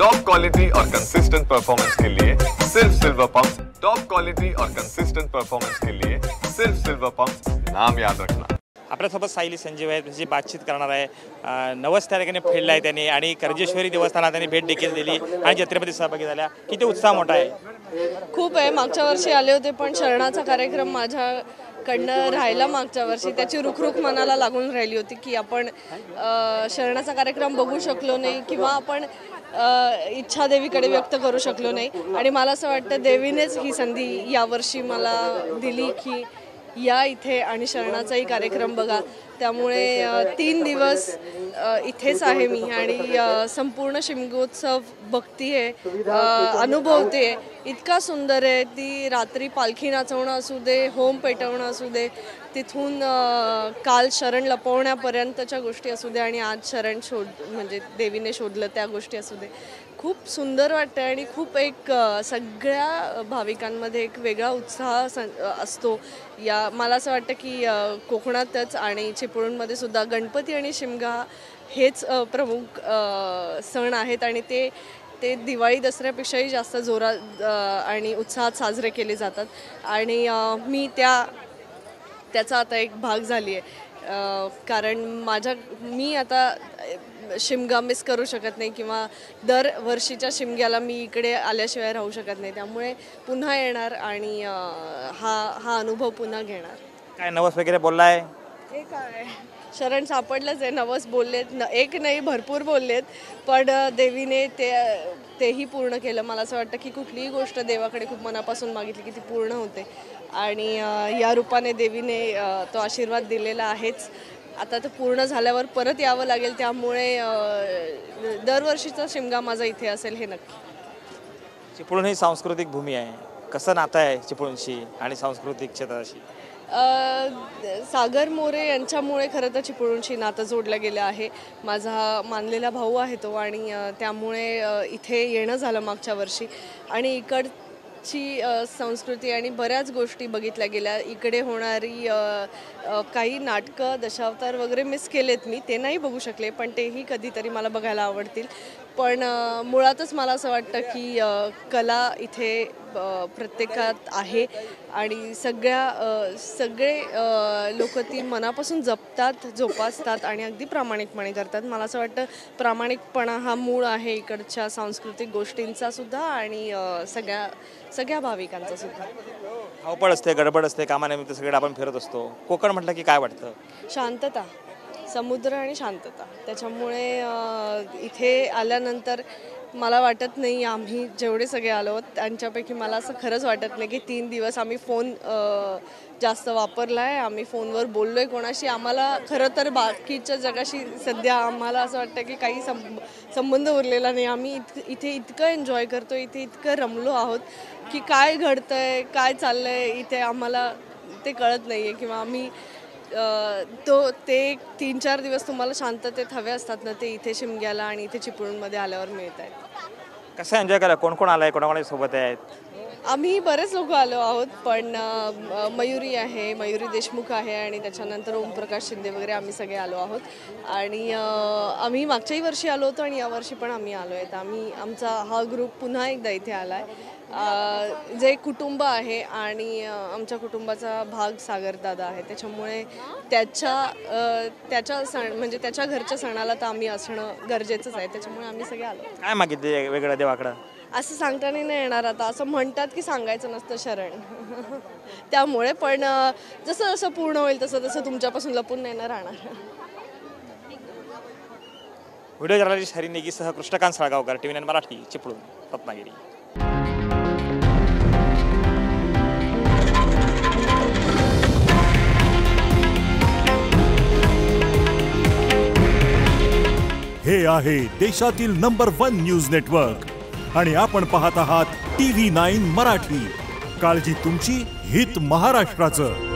Top quality और consistent performance के लिए सिर्फ सिल्वर पंप्स। टॉप क्वालिटी और कंसिस्टेंट परफॉर्मेंस के लिए सिर्फ सिल्वर पंप्स, नाम याद रखना। आपल्यासोबत सायली संजीव आहे, त्याची बातचीत करणार आहे। 90 त्या ठिकाणी फिरला आहे त्यांनी आणि कर्जेश्वरी देवस्थानात त्यांनी भेट देखील दिली आणि जत्रेमध्ये सहभागी झाल्या। किती उत्साह मोठा आहे? खूप आहे। मागच्या वर्षी आले होते पण शरणाचा कार्यक्रम माझ्याकडनं राहिला मागच्या वर्षी। त्याची रुखरुख मनाला लागून राहिली होती की आपण शरणाचा कार्यक्रम बघू शकलो नाही किंवा आपण इच्छा देवीकडे व्यक्त करू शकलो नाही आणि मला असं वाटतं देवीनेच ही संधी यावर्षी मला दिली की या इथे आणि शरणाचाही कार्यक्रम बघा। त्यामुळे 3 दिवस इथेच आहे मी आणि संपूर्ण शिमगोत्सव बघतीये, अनुभवते। इतका सुंदर आहे। ती रात्री पालखी नाचवणं असू दे, होम पेटवणं असू दे, तिथून काल शरण लपवण्यापर्यंतच्या गोष्टी असू दे आणि आज शरण म्हणजे देवीने शोधलं त्या गोष्टी असू दे, खूप सुंदर वाटतं आणि खूप एक सगळ्या भाविकांमध्ये एक वेगळा उत्साह असतो। मला असं वाटतं की कोकणातच आणि चिपळूणमध्ये सुद्धा गणपती आणि शिमगा हेच प्रमुख सण आहेत आणि ते दिवाळी दसऱ्यापेक्षाही जास्त जोरात आणि उत्साहात साजरे केले जातात आणि मी त्याचा आता एक भाग झाली आहे। कारण मी आता शिमगा मिस करू शकत नाही किंवा दरवर्षीच्या शिमग्याला मी इकडे आल्याशिवाय राहू शकत नाही। त्यामुळे पुन्हा येणार आणि हा अनुभव पुन्हा घेणार। काय नवस वगैरे बोललाय? हे काय शरण सापडलंच आहे। नवस बोललेत, एक नाही भरपूर बोललेत, पण देवीने तेही पूर्ण केलं। मला असं वाटतं की कुठलीही गोष्ट देवाकडे खूप मनापासून मागितली की ती पूर्ण होते आणि या रूपाने देवीने तो आशीर्वाद दिलेला आहेच। आता ते पूर्ण झाल्यावर परत यावं लागेल, त्यामुळे दरवर्षीचा शिमगा माझा इथे असेल हे नक्की। चिपळूण ही सांस्कृतिक भूमी आहे, कसं नातं आहे चिपळूणशी आणि सांस्कृतिक क्षेत्राशी? सागर मोरे यांच्यामुळे खरं तर चिपळूणशी नातं जोडलं गेलं आहे। माझा मानलेला भाऊ आहे तो आणि त्यामुळे इथे येणं झालं मागच्या वर्षी आणि इकडची संस्कृती आणि बऱ्याच गोष्टी बघितल्या गेल्या। इकडे होणारी काही नाटकं, दशावतार वगैरे मिस केलेत मी, ते नाही बघू शकले, पण तेही कधीतरी मला बघायला आवडतील। पण मुळातच मला असं वाटतं की कला इथे प्रत्येकात आहे आणि सगळे लोक ती मनापासून जपतात, जोपासतात आणि अगदी प्रामाणिकपणे करतात। मला असं वाटतं प्रामाणिकपणा हा मूळ आहे इकडच्या सांस्कृतिक गोष्टींचा सुद्धा आणि सगळ्या भाविकांचा सुद्धा। धावपळ असते, गडबड असते, कामानिमित्त सगळे आपण फिरत असतो। कोकण म्हटलं की काय वाटतं? शांतता, समुद्र आणि शांतता। त्याच्यामुळे इथे आल्यानंतर मला वाटत नाही, आम्ही जेवढे सगळे आलो त्यांच्यापैकी मला असं खरंच वाटत नाही की 3 दिवस आम्ही फोन जास्त वापरला आहे, आम्ही फोनवर बोललो आहे कोणाशी। आम्हाला खरं तर बाकीच्या जगाशी सध्या आम्हाला असं वाटतं की काही संबंध उरलेला नाही। आम्ही इथे इतकं एन्जॉय करतो, इथे इतकं रमलो आहोत की काय घडतंय, काय चाललंय इथे आम्हाला ते कळत नाही आहे किंवा आम्ही ते 3-4 दिवस तुम्हाला शांततेत हवे असतात ना, ते इथे शिमग्याला आणि इथे चिपळूणमध्ये आल्यावर मिळत आहेत। कसं एन्जॉय केलं? कोण कोण आलाय, कोणाकोणी सोबत आहेत? आम्ही बरेच लोक आलो आहोत, पण मयुरी आहे, मयुरी देशमुख आहे आणि त्याच्यानंतर ओमप्रकाश शिंदे वगैरे आम्ही सगळे आलो आहोत आणि आम्ही मागच्याही वर्षी आलो होतो आणि यावर्षी पण आम्ही आलो आहेत। आमचा हा ग्रुप पुन्हा एकदा इथे आला आहे। जे कुटुंब आहे आणि आमच्या कुटुंबाचा भाग सागरदादा आहे, त्याच्यामुळे त्याच्या सण म्हणजे त्याच्या घरच्या सणाला तर आम्ही असणं गरजेचंच आहे। त्याच्यामुळे आम्ही सगळे आलो। काय मागितले वेगळं देवाकडं? असं सांगता नाही येणार आता, असं म्हणतात की सांगायचं नसतं शरण त्यामुळे, पण जसं जसं पूर्ण होईल तसं तसं तुमच्यापासून लपून नाही ना राहणार। व्हिडिओ जर्नलिस्ट हरी नेगीसह कृष्णकांत साळगावकर, TV9 मराठी, चिपळूण, रत्नागिरी। हे आहे देशातील नंबर 1 न्यूज नेटवर्क आणि आपण पाहत आहात TV9 मराठी। काळजी तुमची, हित महाराष्ट्राचं।